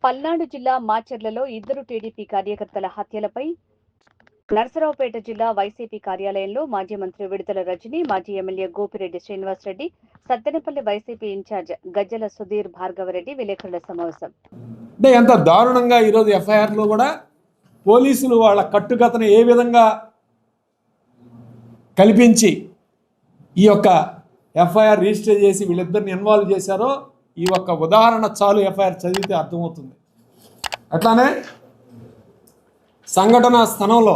పల్నాడు జిల్లా మాచర్లలో ఇద్దరు టీడీపీ కార్యకర్తల హత్యలపై నర్సరావుపేట జిల్లా వైసీపీ కార్యాలయంలో మాజీ మంత్రి విడుదల రజని, మాజీ MLA Gopireddy Srinivasareddy, Sattenapalli YCP incharge Gajjala Sudheer Bhargavareddy విలేకరుల సమావేశం. అంటే ఎంత దారుణంగా ఈరోజు ఎఫ్ఐఆర్లో కూడా పోలీసులు వాళ్ళ కట్టుకథను ఏ విధంగా కల్పించి ఈ యొక్క ఎఫ్ఐఆర్ రిజిస్టర్ చేసి వీళ్ళిద్దరిని ఇన్వాల్వ్ చేశారో ఈ ఒక్క ఉదాహరణ చాలు ఎఫ్ఐఆర్ చదివితే అర్థమవుతుంది. అట్లానే సంఘటన స్థలంలో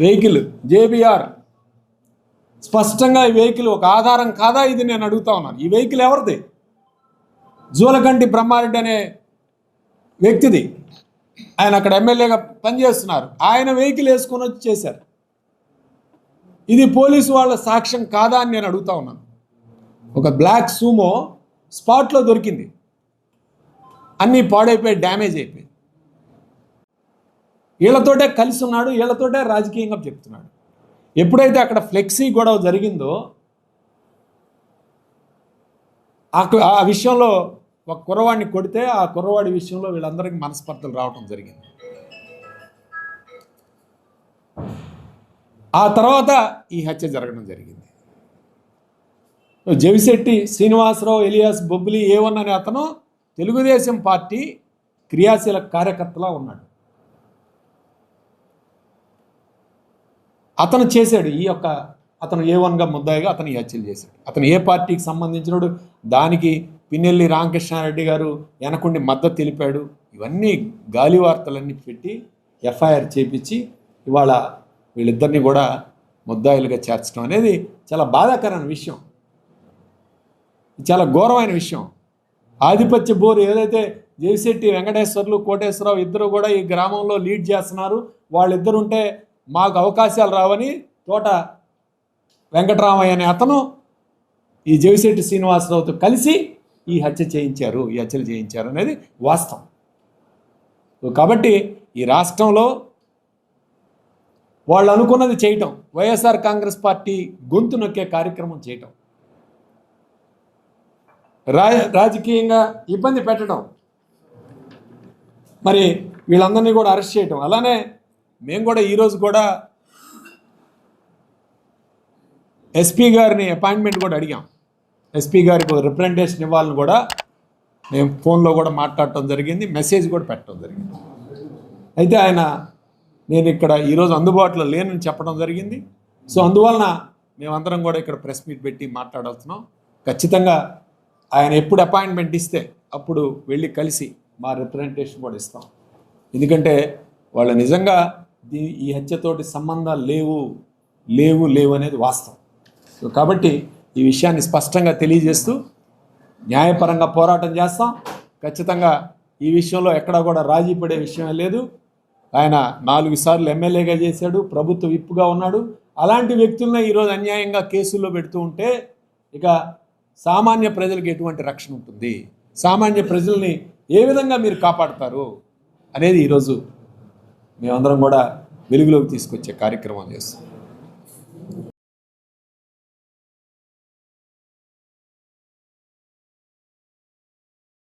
వెహికల్ జేబీఆర్ స్పష్టంగా ఈ వెహికల్ ఒక ఆధారం కాదా ఇది నేను అడుగుతా ఉన్నాను. ఈ వెహికల్ ఎవరిది? జూలకంటి బ్రహ్మారెడ్డి అనే వ్యక్తిది. ఆయన అక్కడ ఎమ్మెల్యేగా పనిచేస్తున్నారు. ఆయన వెహికల్ వేసుకొని వచ్చి చేశారు. ఇది పోలీసు వాళ్ళ సాక్ష్యం కాదా అని నేను అడుగుతా ఉన్నాను. ఒక బ్లాక్ సూమో స్పాట్లో దొరికింది, అన్నీ పాడైపోయి డ్యామేజ్ అయిపోయి. వీళ్ళతోటే కలిసి ఉన్నాడు, వీళ్ళతోటే రాజకీయంగా చెప్తున్నాడు. ఎప్పుడైతే అక్కడ ఫ్లెక్సీ గొడవ జరిగిందో ఆ విషయంలో ఒక కుర్రవాడిని కొడితే ఆ కుర్రవాడి విషయంలో వీళ్ళందరికీ మనస్పర్ధలు రావటం జరిగింది. ఆ తర్వాత ఈ హత్య జరగడం జరిగింది. జవిశెట్టి శ్రీనివాసరావు ఎలియాస్ బొబ్బిలి A1 అనే అతను తెలుగుదేశం పార్టీ క్రియాశీల కార్యకర్తలా ఉన్నాడు. అతను చేశాడు అతను A1గా ముద్దాయిగా అతను ఈ హత్యలు చేశాడు. అతను ఏ పార్టీకి సంబంధించినోడు, దానికి పిన్నెల్లి రామకృష్ణారెడ్డి గారు వెనకుండి మద్దతు తెలిపాడు. ఇవన్నీ గాలి వార్తలన్నీ పెట్టి ఎఫ్ఐఆర్ చేపించి ఇవాళ వీళ్ళిద్దరిని కూడా ముద్దాయిలుగా చేర్చడం అనేది చాలా బాధాకరమైన విషయం, చాలా ఘోరమైన విషయం. ఆధిపత్య బోరు ఏదైతే జయశెట్టి వెంకటేశ్వర్లు కోటేశ్వరరావు ఇద్దరు కూడా ఈ గ్రామంలో లీడ్ చేస్తున్నారు, వాళ్ళిద్దరు ఉంటే మాకు అవకాశాలు రావని తోట వెంకటరామయ్య అనే అతను ఈ జవిశెట్టి శ్రీనివాసరావుతో కలిసి ఈ హత్యలు చేయించారు అనేది వాస్తవం. కాబట్టి ఈ రాష్ట్రంలో వాళ్ళు అనుకున్నది చేయటం, వైఎస్ఆర్ కాంగ్రెస్ పార్టీ గొంతు నొక్కే కార్యక్రమం చేయటం, రాజకీయంగా ఇబ్బంది పెట్టడం, మరి వీళ్ళందరినీ కూడా అరెస్ట్ చేయటం. అలానే మేము కూడా ఈరోజు కూడా ఎస్పీ గారిని అపాయింట్మెంట్ కూడా అడిగాం. ఎస్పీ గారికి రిప్రజెంటేషన్ ఇవ్వాలని కూడా మేము ఫోన్లో కూడా మాట్లాడటం జరిగింది, మెసేజ్ కూడా పెట్టడం జరిగింది. అయితే ఆయన నేను ఇక్కడ ఈరోజు అందుబాటులో లేనని చెప్పడం జరిగింది. సో అందువలన మేమందరం కూడా ఇక్కడ ప్రెస్ మీట్ పెట్టి మాట్లాడుతున్నాం. ఖచ్చితంగా ఆయన ఎప్పుడు అపాయింట్మెంట్ ఇస్తే అప్పుడు వెళ్ళి కలిసి మా రిప్రజెంటేషన్ కూడా ఇస్తాం. ఎందుకంటే వాళ్ళు నిజంగా ఈ హత్యతోటి సంబంధాలు లేవు అనేది వాస్తవం. సో కాబట్టి ఈ విషయాన్ని స్పష్టంగా తెలియజేస్తూ న్యాయపరంగా పోరాటం చేస్తాం. ఖచ్చితంగా ఈ విషయంలో ఎక్కడా కూడా రాజీ పడే విషయమే లేదు. ఆయన 4 సార్లు ఎమ్మెల్యేగా చేశాడు, ప్రభుత్వ విప్పుగా ఉన్నాడు. అలాంటి వ్యక్తులనే ఈరోజు అన్యాయంగా కేసుల్లో పెడుతూ ఉంటే ఇక సామాన్య ప్రజలకు ఎటువంటి రక్షణ ఉంటుంది? సామాన్య ప్రజల్ని ఏ విధంగా మీరు కాపాడతారు అనేది ఈరోజు మేమందరం కూడా వెలుగులోకి తీసుకొచ్చే కార్యక్రమం చేస్తాం.